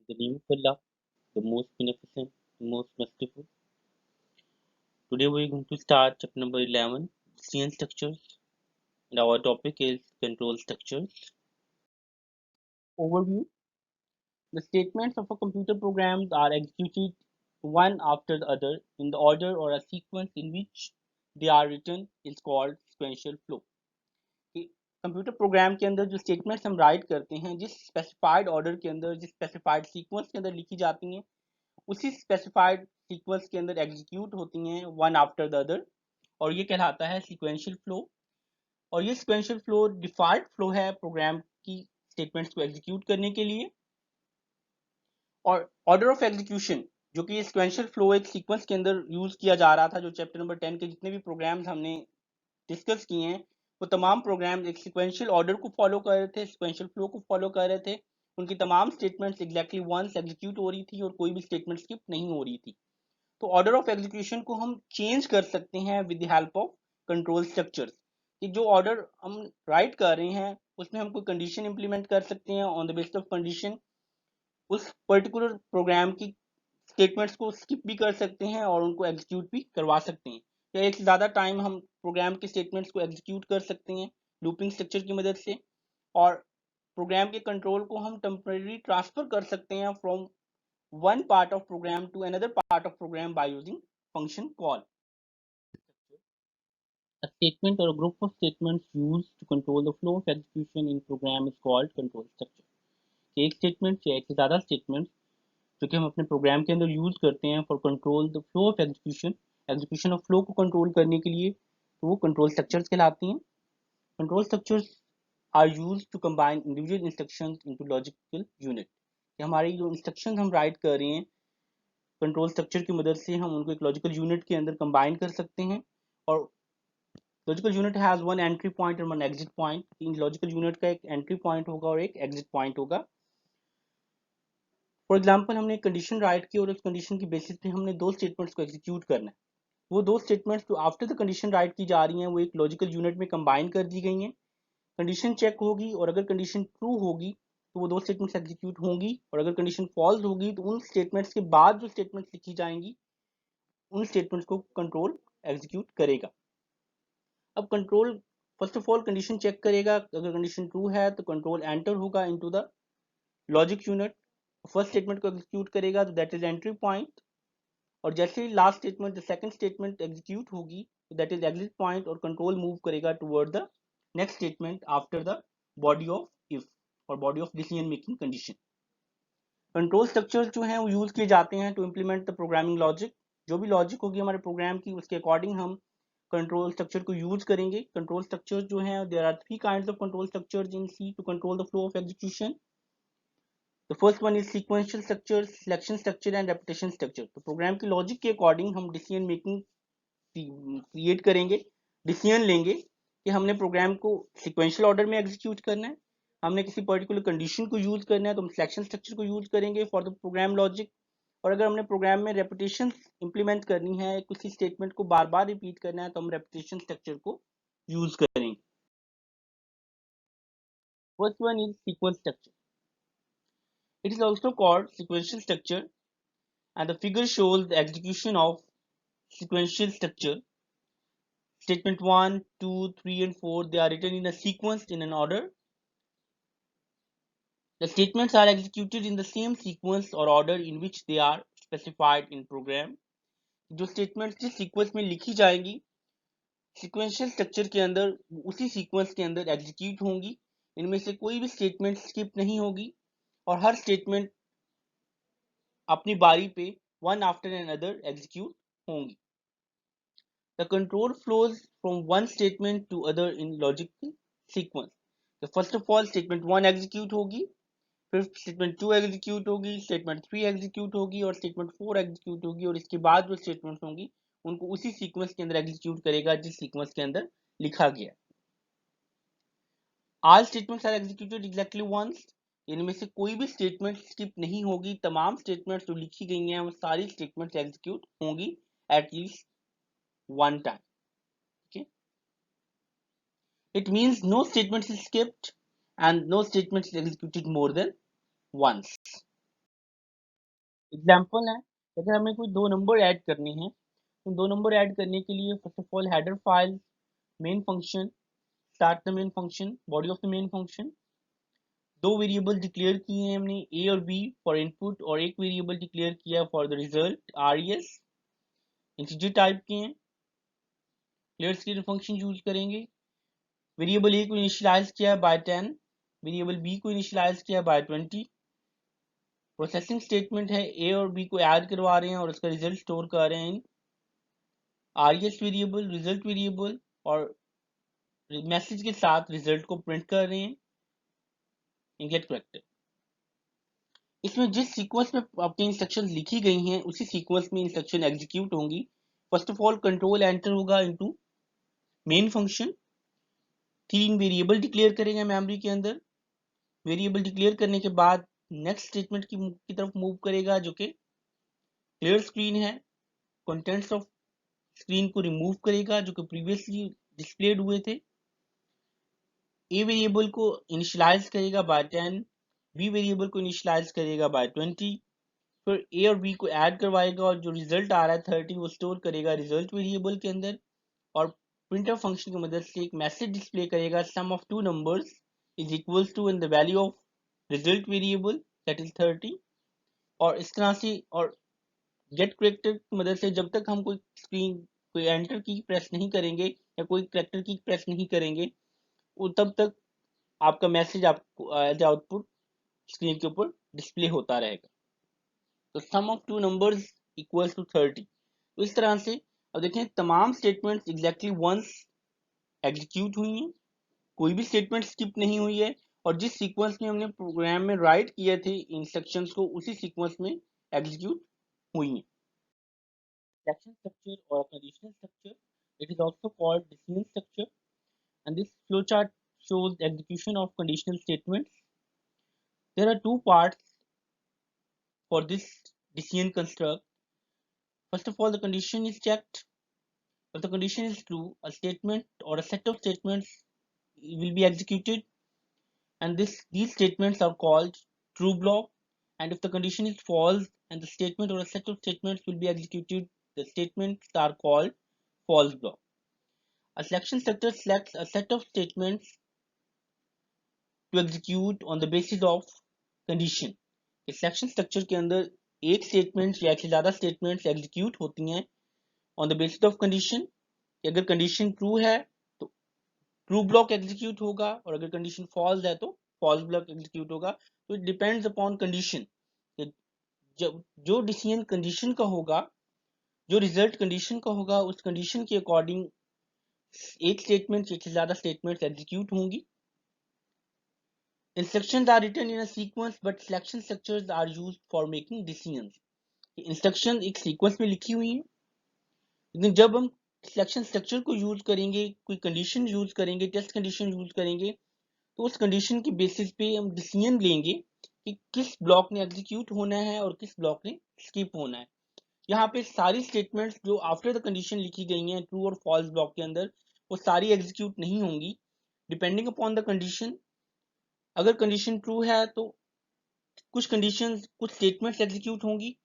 the name of Allah, the most beneficent, the most merciful. Today we're going to start chapter number 11, CN structures, and our topic is control structures. Overview. The statements of a computer program are executed one after the other in the order or a sequence in which they are written is called sequential flow. Computer program के अंदर जो statements हम right करते हैं जिस specified order के अंदर जिस स्पेसिफाइड सीक्वेंस के अंदर लिखी जाती हैं उसी स्पेसिफाइड सीक्वेंस के अंदर एग्जीक्यूट होती हैं वन आफ्टर द अदर और ये कहलाता है सीक्वेंशियल फ्लो। और ये सीक्वेंशियल फ्लो डिफॉल्ट फ्लो है प्रोग्राम की स्टेटमेंट्स को एग्जीक्यूट करने के लिए। और ऑर्डर ऑफ एग्जीक्यूशन जो कि सीक्वेंशियल फ्लो एक सीक्वेंस के अंदर यूज किया जा रहा था, जो चैप्टर नंबर 10 के जितने भी प्रोग्राम्स हमने डिस्कस किए हैं वो तमाम प्रोग्राम एक सीक्वेंशियल ऑर्डर को फॉलो कर रहे थे, सीक्वेंशियल फ्लो को फॉलो कर रहे थे। उनकी तमाम स्टेटमेंट्स एग्जैक्टली वंस एग्जीक्यूट हो रही थी और कोई भी स्टेटमेंट स्किप नहीं हो रही थी। तो ऑर्डर ऑफ एग्जीक्यूशन को हम चेंज कर सकते हैं with the help of control structures. कि जो ऑर्डर हम राइट कर रहे हैं उसमें हम कोई कंडीशन इंप्लीमेंट कर सकते हैं, on the basis of condition उस पर्टिकुलर प्रोग्राम की स्टेटमेंट्स को स्किप भी कर सकते हैं और उनको एग्जीक्यूट भी करवा सकते हैं, या एक से ज़्यादा टाइम हम प्रोग्राम के स्टेटमेंट्स को एग्जीक्यूट कर सकते हैं लूपिंग स्ट्रक्चर की मदद से। और प्रोग्राम के कंट्रोल को हम टेम्परेरी ट्रांसफर कर सकते हैं from one part of program to another part of program by using function call. A statement or a group of statements used to control the flow of execution in program is called control structure. एक statement या एक से ज़्यादा statement जो कि हम अपने programme के अंदर यूज करते हैं for control the flow of execution, execution of flow को कंट्रोल करने के लिए, तो वो कंट्रोल स्ट्रक्चर्स कहलाती हैं। Control structures are use to combine individual instructions into logical unit. हमारी जो इंस्ट्रक्शन हम राइट कर रहे हैं कंट्रोल स्ट्रक्चर की मदद से हम उनको एक लॉजिकल यूनिट के अंदर कंबाइन कर सकते हैं। और logical unit has one entry point और वन एग्जिट पॉइंट। इन लॉजिकल यूनिट का एक एंट्री पॉइंट होगा और एक एग्जिट पॉइंट होगा। फॉर एग्जांपल हमने एक कंडीशन राइट की और उस कंडीशन की बेसिस पे हमने दो स्टेटमेंट्स को एग्जीक्यूट करना है। वो दो स्टेटमेंट्स जो आफ्टर द कंडीशन राइट की जा रही हैं वो एक लॉजिकल यूनिट में कंबाइन कर दी गई हैं। कंडीशन चेक होगी और अगर कंडीशन ट्रू होगी तो वो दो स्टेटमेंट्स एग्जीक्यूट होंगी, और अगर कंडीशन फॉल्स होगी तो उन स्टेटमेंट्स के बाद जो स्टेटमेंट्स लिखी जाएंगी उन स्टेटमेंट्स को कंट्रोल एग्जीक्यूट करेगा। अब control first of all condition check करेगा, अगर कंडीशन ट्रू है तो कंट्रोल एंटर होगा into the logic unit, first statement को एग्जीक्यूट करेगा तो दैट इज एंट्री पॉइंट। और जैसे ही last statement the second statement execute होगी तो दैट इज एग्जिट पॉइंट, और कंट्रोल मूव करेगा toward the next statement after the body of if और body of decision making condition. Control structures जो हैं वो यूज किए जाते हैं to implement the programming logic. जो भी लॉजिक होगी हमारे प्रोग्राम की उसके अकॉर्डिंग हम कंट्रोल स्ट्रक्चर को यूज करेंगे। कंट्रोल स्ट्रक्चर्स जो हैं there are three kinds of control structures in C to control the flow of execution. The first one is sequential structure, selection structure and repetition structure. तो program की logic के according हम decision making create करेंगे, decision लेंगे कि हमने programme को sequential order में एग्जीक्यूट करना है, हमने किसी पर्टिकुलर कंडीशन को यूज करना है तो हम सिलेक्शन स्ट्रक्चर को यूज करेंगे फॉर द प्रोग्राम लॉजिक। और अगर हमने प्रोग्राम में रेपिटेशन इंप्लीमेंट करनी है, किसी स्टेटमेंट को बार बार रिपीट करना है तो हम रेपिटेशन स्ट्रक्चर को यूज करेंगे। First one is sequence structure. It is also called sequential structure and the figure shows the execution of sequential structure. Statement 1, 2, 3 and 4 they are written in a sequence in an order. The statements are executed in the same sequence or order in which they are specified in program. जो statements जिस sequence में लिखी जाएंगी sequential structure के अंदर उसी sequence के अंदर execute होंगी। इनमें से कोई भी statement skip नहीं होगी और हर statement अपनी बारी पे one after another execute होंगी। The control flows from one statement to other in logical sequence. So first of all statement 1 execute होगी, फिर statement 2 execute होगी, statement 3 execute होगी और statement 4 execute होगी, और इसके बाद जो statements होंगी उनको उसी sequence के अंदर execute करेगा जिस sequence के अंदर लिखा गया। All statements are executed exactly once. इनमें से कोई भी statement skip नहीं होगी, तमाम statements जो लिखी गई हैं वो सारी statements execute होंगी at least one time. It means no statement is skipped and no statement is executed more than once. Example है, अगर हमें कोई दो नंबर ऐड करने हैं तो दो नंबर ऐड करने के लिए first of all header file, main function, start the main function, body of the main function, दो वेरिएबल डिक्लेयर किए हैं हमने ए और बी फॉर इनपुट, और एक वेरिएबल डिक्लेयर किया for the result R E S, integer type के हैं, क्लियर स्क्रीन फंक्शन यूज करेंगे। वेरिएबल ए को इनिशियलाइज किया है बाय 10, वेरिएबल बी को इनिशियलाइज किया बाय 20। प्रोसेसिंग स्टेटमेंट है, ए और बी को ऐड करवा रहे हैं और उसका रिजल्ट स्टोर कर रहे हैं इन आरईएस वेरिएबल, रिजल्ट वेरिएबल, और मैसेज के साथ रिजल्ट को प्रिंट कर रहे हैं इन गेट करेक्टर। इसमें जिस सीक्वेंस में आपकी इंस्ट्रक्शन लिखी गई हैं उसी सीक्वेंस में इंस्ट्रक्शन एग्जीक्यूट होंगी। First of all control enter होगा into main function, 3 variable declare करेंगे मेमोरी के अंदर। वेरिएबल डिक्लेयर करने के बाद नेक्स्ट स्टेटमेंट की तरफ मूव करेगा जो कि क्लियर स्क्रीन है, कंटेंट्स ऑफ स्क्रीन को रिमूव करेगा जो कि प्रीवियसली डिस्प्लेड हुए थे। ए वेरिएबल को इनिशियलाइज करेगा बाय 10, बी वेरिएबल को इनिशियलाइज करेगा बाय 20, फिर ए और बी को ऐड करवाएगा और जो रिजल्ट आ रहा है 30 वो स्टोर करेगा रिजल्ट वेरिएबल के अंदर, और प्रिंटफ फंक्शन की मदद से एक मैसेज डिस्प्ले करेगा sum of two numbers is equals to and the value of result variable that is 30। और इस तरह से और गेट करेक्टर की मदद से जब तक हम कोई एंटर की प्रेस नहीं करेंगे या कोई करेक्टर की प्रेस नहीं करेंगे वो तब तक आपका मैसेज आपको एज आउटपुट स्क्रीन के ऊपर डिस्प्ले होता रहेगा। तो sum of two numbers equals to 30। तो इस तरह से अब देखें तमाम स्टेटमेंट्स एग्जैक्टली वंस एग्जीक्यूट हुई हैं, कोई भी स्टेटमेंट स्किप नहीं हुई है, और जिस सीक्वेंस में हमने प्रोग्राम में राइट किए थे इंस्ट्रक्शंस को उसी सीक्वेंस में एग्जीक्यूट हुई हैं। Section structure or conditional structure, it is also called decision structure, and this flowchart shows the execution of conditional statements. There are two parts for this decision construct. First of all, the condition is checked. If the condition is true, a statement or a set of statements will be executed, and these statements are called true block. And if the condition is false and the statement or a set of statements will be executed, the statements are called false block. A selection structure selects a set of statements to execute on the basis of condition. इस selection structure के अंदर एक statement या एक से ज़्यादा statements execute होती हैं on the basis of condition। अगर condition true है तो true block execute होगा, और अगर condition false है तो false block execute होगा। तो it depends upon condition। जो decision condition का होगा, जो result condition का होगा, उस condition के according एक statement या एक से ज़्यादा statements execute होंगी। Instructions are written in a sequence, but selection structures are used for making decisions. Instructions एक sequence में लिखी हुई हैं, लेकिन जब हम selection structure को यूज करेंगे, कोई condition यूज करेंगे, टेस्ट condition यूज करेंगे, तो उस condition के बेसिस पे हम decision लेंगे कि किस ब्लॉक ने एग्जीक्यूट होना है और किस ब्लॉक ने स्किप होना है। यहाँ पे सारी स्टेटमेंट्स जो आफ्टर द कंडीशन लिखी गई हैं ट्रू और फॉल्स ब्लॉक के अंदर, वो सारी एग्जीक्यूट नहीं होंगी, डिपेंडिंग अपॉन द कंडीशन। अगर कंडीशन ट्रू है तो कुछ कंडीशंस कुछ स्टेटमेंट्स एग्जीक्यूट होंगी,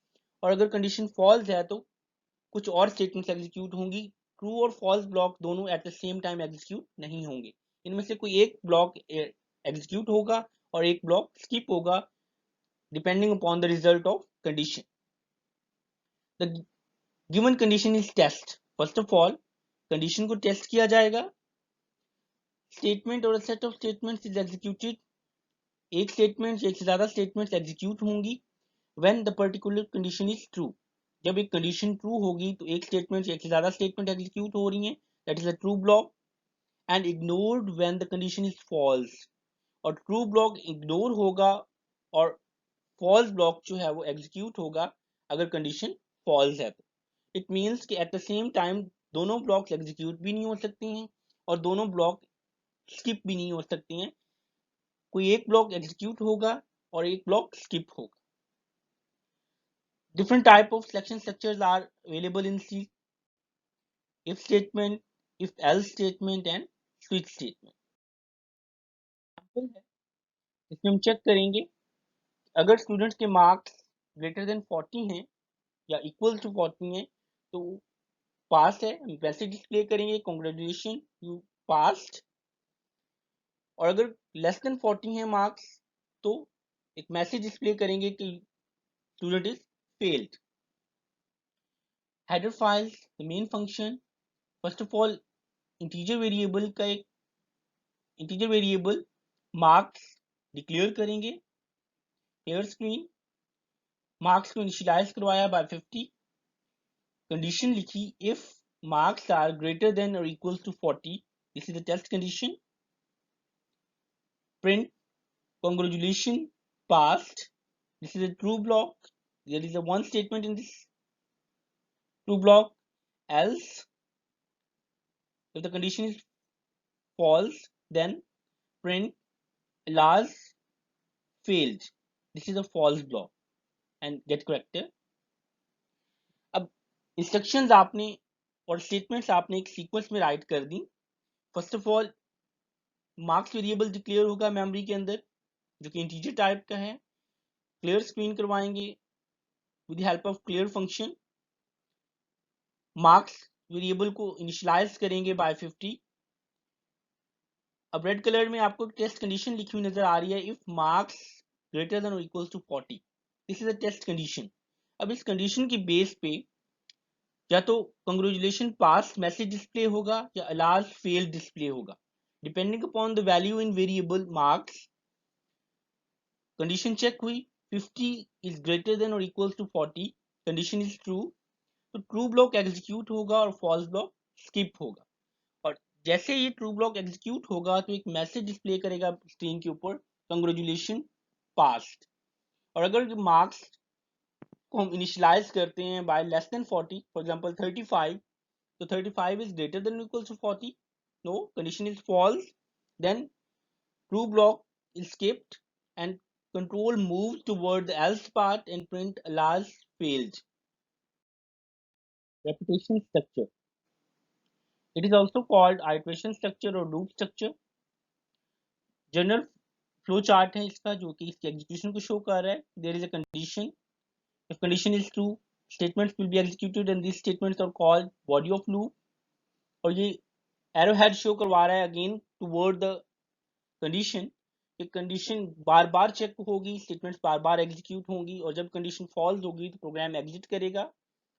और अगर कंडीशन फॉल्स है तो कुछ और स्टेटमेंट्स एग्जीक्यूट होंगी। ट्रू और फॉल्स ब्लॉक दोनों at the same time execute नहीं होंगे, इनमें से कोई एक ब्लॉक एग्जीक्यूट होगा और एक ब्लॉक स्किप होगा depending upon the result of condition. The given condition is test. First of all condition को टेस्ट किया जाएगा। स्टेटमेंट और set of statements is executed. एक स्टेटमेंट या एक से ज्यादा स्टेटमेंट्स एग्जीक्यूट होंगी when the particular condition is true। जब एक कंडीशन ट्रू होगी तो एक स्टेटमेंट या एक से ज्यादा स्टेटमेंट एग्जीक्यूट हो रही हैं, that is a true block. And ignored when the condition is false। और ट्रू ब्लॉक इग्नोर होगा और फॉल्स ब्लॉक जो है वो एग्जीक्यूट होगा अगर कंडीशन फॉल्स है तो। इट मीन्स कि एट द सेम टाइम दोनों ब्लॉक्स एग्जीक्यूट भी नहीं हो सकती हैं और दोनों ब्लॉक स्किप भी नहीं हो सकती हैं। कोई एक ब्लॉक एग्जीक्यूट होगा और एक ब्लॉक स्किप होगा। Different type of selection structures are available in C: if statement, if else statement and switch statement। इसमें हम चेक करेंगे अगर स्टूडेंट्स के मार्क्स ग्रेटर देन 40 हैं या इक्वल टू 40 हैं तो पास है, हम वैसे डिस्प्ले करेंगे कॉन्ग्रेचुलेशन यू पास्ड। और अगर लेस देन 40 है मार्क्स तो एक मैसेज डिस्प्ले करेंगे कि student is failed. Header files the main function, first of all integer variable का एक इंटीजर वेरिएबल मार्क्स डिक्लेयर करेंगे। क्लियर स्क्रीन, मार्क्स को इनिशियलाइज करवाया बाय 50, कंडीशन लिखी if marks are greater than or equal to 40, this is the test condition, print congratulation passed, this is a true block, there is a one statement in this true block, else if the condition is false then print alas failed, this is a false block and get corrected। अब instructions आपने और statements आपने एक sequence में write कर दी। First of all marks variable declare होगा memory के अंदर जो कि इंटीजर टाइप का है। क्लियर स्क्रीन करवाएंगे with the help of clear function. Marks variable को इनिशियलाइज करेंगे बाय 50। अब रेड कलर में आपको टेस्ट कंडीशन लिखी हुई नजर आ रही है, इफ मार्क्स ग्रेटर देन और equal to 40, this is a test condition. अब इस कंडीशन की बेस पे या तो कंग्रेचुलेशन पास मैसेज डिस्प्ले होगा या अलाज फेल डिस्प्ले होगा, depending upon the value in variable marks. Condition check हुई 50 इज ग्रेटर देन और equal to 40, condition is true, तो ट्रू ब्लॉक एग्जीक्यूट होगा और फॉल्स ब्लॉक स्किप होगा। और जैसे ये ट्रू ब्लॉक एग्जीक्यूट होगा तो एक मैसेज डिस्प्ले करेगा स्क्रीन के ऊपर कंग्रेचुलेशन पास्ड। और अगर मार्क्स को हम इनिशियलाइज करते हैं by less than 40, for example 35, so 35 is greater than or equals to 40, no, condition is false, then true block is skipped and control moves toward the else part and print alas failed। Repetition structure, it is also called iteration structure or loop structure। General flow chart है इसका जो कि इसके execution को show कर रहा है। There is a condition, if condition is true statements will be executed and these statements are called body of loop। और ये एरो हेड शो करवा रहा है अगेन टुवर्ड द कंडीशन, एक कंडीशन बार बार चेक होगी, स्टेटमेंट्स बार बार एग्जीक्यूट होंगी और जब कंडीशन फॉल्स होगी तो प्रोग्राम एग्जिट करेगा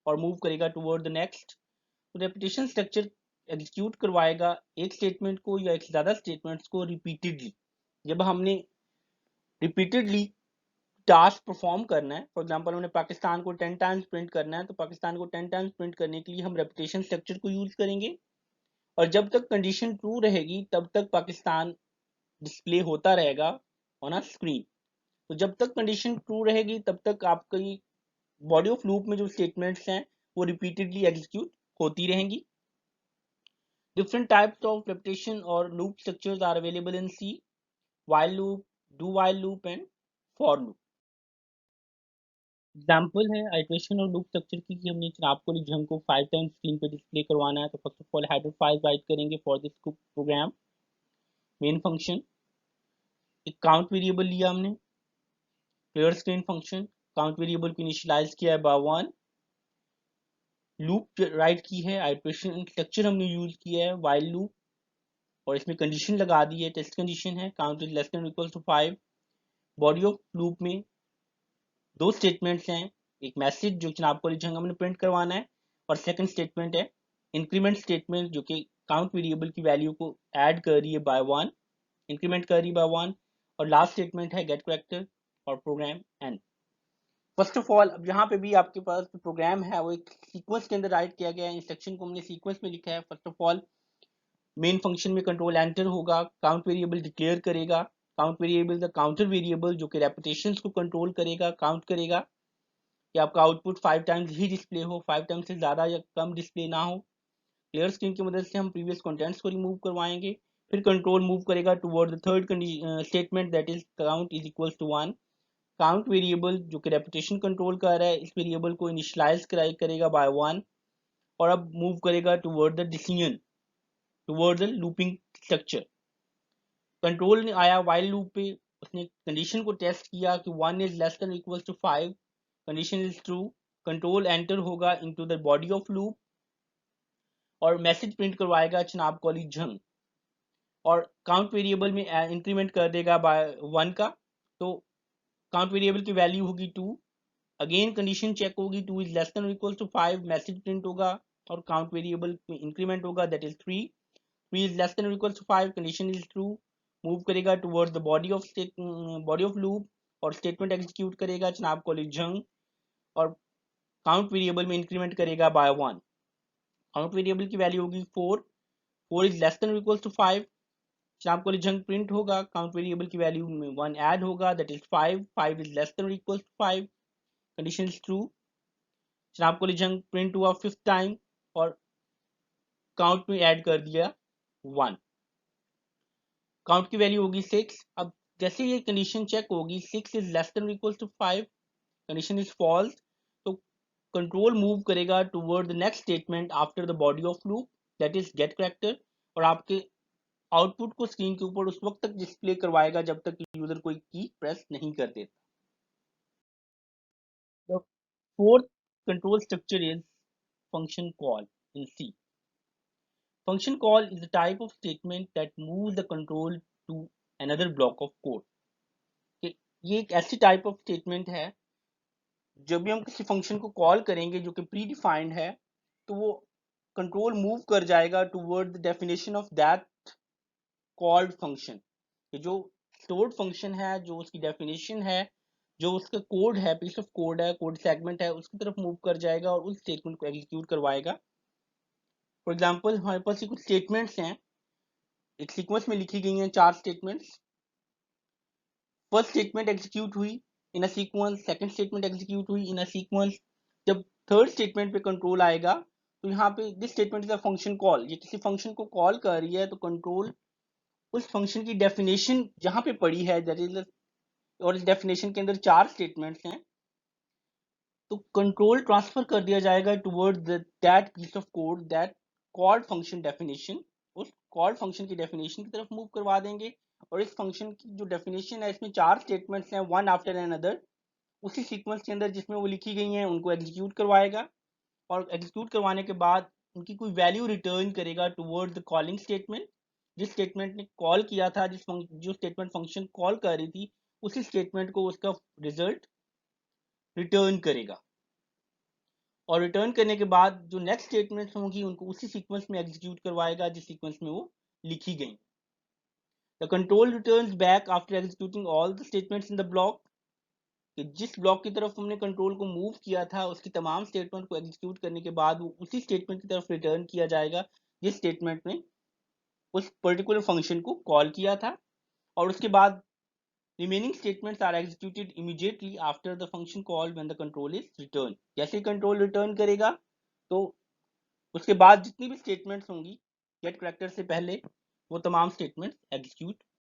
और मूव करेगा टुवर्ड द नेक्स्ट। तो रेपिटेशन स्ट्रक्चर एग्जीक्यूट करवाएगा एक स्टेटमेंट को या एक से ज्यादा स्टेटमेंट्स को रिपीटेडली। जब हमने रिपीटेडली टास्क परफॉर्म करना है, फॉर एग्जांपल हमने पाकिस्तान को 10 टाइम्स प्रिंट करना है, तो पाकिस्तान को 10 टाइम्स प्रिंट करने के लिए हम रेपिटेशन स्ट्रक्चर को यूज करेंगे और जब तक कंडीशन ट्रू रहेगी तब तक पाकिस्तान डिस्प्ले होता रहेगा ऑन अ स्क्रीन। तो जब तक कंडीशन ट्रू रहेगी तब तक आपकी बॉडी ऑफ लूप में जो स्टेटमेंट्स हैं वो रिपीटेडली एग्जीक्यूट होती रहेंगी। डिफरेंट टाइप्स ऑफ रेपिटेशन और loop structures are available in C, while loop, do while loop and for loop। Example है आइट्रेशन और लूप स्ट्रक्चर की कि हमने जनाब को जो हमको 5 टाइम्स स्क्रीन पे डिस्प्ले करवाना है, तो first of all header file write करेंगे for this program. Main function एक काउंट वेरिएबल लिया हमने, clear screen function count variable को इनिशियलाइज किया है बाय 1, लूप राइट की है, आइट्रेशन स्ट्रक्चर हमने यूज किया है व्हाइल लूप और इसमें कंडीशन लगा दी है, टेस्ट कंडीशन है count is less than equal to 5। Body of loop में दो स्टेटमेंट्स हैं, एक मैसेज जो जनाब को हमने प्रिंट करवाना है और सेकंड स्टेटमेंट है इंक्रीमेंट स्टेटमेंट जो कि काउंट वेरिएबल की वैल्यू को ऐड कर रही है बाय 1, इंक्रीमेंट कर रही है बाय 1। और लास्ट स्टेटमेंट है गेट करेक्टर और program end. First of all अब यहाँ पे भी आपके पास जो प्रोग्राम है वो एक सीक्वेंस के अंदर राइट किया गया है, इंस्ट्रक्शन को हमने सीक्वेंस में लिखा है। First of all main function में कंट्रोल एंटर होगा, काउंट वेरिएबल डिक्लेयर करेगा, count variable the counter variable जो कि रेपिटेशंस को कंट्रोल करेगा, काउंट करेगा कि आपका आउटपुट 5 टाइम्स ही डिस्प्ले हो, 5 टाइम्स से ज़्यादा या कम डिस्प्ले ना हो। क्लियर स्क्रीन की मदद से हम प्रीवियस कंटेंट्स को रिमूव करवाएंगे। फिर कंट्रोल मूव करेगा toward the third statement that is count is equal to 1। Count variable जो कि रेपिटेशन कंट्रोल कर रहा है इस वेरिएबल को इनिशियलाइज करेगा बाय 1 और अब मूव करेगा toward the decision toward the looping structure. Control ने आया वाइल लूप पे, उसने कंडीशन को टेस्ट किया कि 1 is less than equal to 5, condition is true, control enter होगा into the body of loop और मैसेज प्रिंट करवाएगा जनाब कॉली जंग, और काउंट वेरिएबल में इंक्रीमेंट कर देगा बाय 1 का, तो काउंट वेरिएबल की वैल्यू होगी 2। अगेन कंडीशन चेक होगी, 2 is less than equal to 5, message print होगा और काउंट वेरिएबल में इंक्रीमेंट होगा, that is 3। 3 is less than or equals to 5, condition is true, move करेगा towards the body of loop और statement execute करेगा जनाब कॉली जंग, और काउंट वेरिएबल में इंक्रीमेंट करेगा बाय 1। काउंट वेरिएबल की वैल्यू होगी 4, 4 इज लेस देन और इक्वल्स टू 5, जनाब कॉली जंग प्रिंट होगा, काउंट वेरिएबल की वैल्यू में 1 ऐड होगा, that is 5, 5 is less than और equals to 5, condition is true, जनाब कॉली जंग प्रिंट हुआ 5th टाइम और काउंट में ऐड कर दिया 1, काउंट की वैल्यू होगी 6। अब जैसे ये कंडीशन चेक होगी 6 is less than equal to 5, condition is false, तो कंट्रोल मूव करेगा toward the next statement after the body of loop, that is get character, और आपके आउटपुट को स्क्रीन के ऊपर उस वक्त तक डिस्प्ले करवाएगा जब तक यूजर कोई की प्रेस नहीं कर देता। The fourth control structure is function call in C. Function call is a type of statement that moves the control to another block of code. ये एक ऐसी टाइप ऑफ स्टेटमेंट है, जब भी हम किसी फंक्शन को कॉल करेंगे जो कि प्री डिफाइंड है, तो वो कंट्रोल मूव कर जाएगा toward the definition of that called function. जो स्टोर्ड फंक्शन है, जो उसकी डेफिनेशन है, जो उसका कोड है, पीस ऑफ कोड है, कोड सेगमेंट है, उसकी तरफ मूव कर जाएगा और उस स्टेटमेंट को एग्जीक्यूट करवाएगा। फॉर एग्जाम्पल हमारे पास ये कुछ स्टेटमेंट्स हैं, एक सीक्वेंस में लिखी गई हैं 4 स्टेटमेंट्स। फर्स्ट स्टेटमेंट एग्जीक्यूट हुई in a sequence, second statement execute हुई इन अ सीक्वेंस। जब थर्ड स्टेटमेंट पे कंट्रोल आएगा तो यहाँ पे this statement is a function call, ये किसी फंक्शन को कॉल कर रही है, तो कंट्रोल उस फंक्शन की डेफिनेशन जहाँ पे पड़ी है, दैट इज, और इस डेफिनेशन के अंदर 4 स्टेटमेंट्स हैं, तो कंट्रोल ट्रांसफर कर दिया जाएगा toward that piece of code, that called function definition, उस कॉल्ड फंक्शन की डेफिनेशन की तरफ मूव करवा देंगे। और इस फंक्शन की जो डेफिनेशन है, इसमें 4 स्टेटमेंट्स हैं, वन आफ्टर एन अदर, उसी सीक्वेंस के अंदर जिसमें वो लिखी गई हैं उनको एग्जीक्यूट करवाएगा, और एग्जीक्यूट करवाने के बाद उनकी कोई वैल्यू रिटर्न करेगा टुवर्ड द कॉलिंग स्टेटमेंट। जिस स्टेटमेंट ने कॉल किया था, जो स्टेटमेंट फंक्शन कॉल कर रही थी, उसी स्टेटमेंट को उसका रिजल्ट रिटर्न करेगा, और रिटर्न करने के बाद जो नेक्स्ट स्टेटमेंट्स होंगी उनको उसी सीक्वेंस में एग्जीक्यूट करवाएगा जिस सीक्वेंस में वो लिखी गई। The control returns back after executing all the statements in the block, कि जिस ब्लॉक की तरफ हमने कंट्रोल को मूव किया था उसकी तमाम स्टेटमेंट को एग्जीक्यूट करने के बाद वो उसी स्टेटमेंट की तरफ रिटर्न किया जाएगा जिस स्टेटमेंट ने उस पर्टिकुलर फंक्शन को कॉल किया था, और उसके बाद remaining statements are executed immediately after the function call when the control is returned। जैसे ही कंट्रोल रिटर्न करेगा तो उसके बाद जितनी भी स्टेटमेंट्स होंगी गेट करेक्टर से पहले, वो तमाम स्टेटमेंट्स एग्जीक्यूट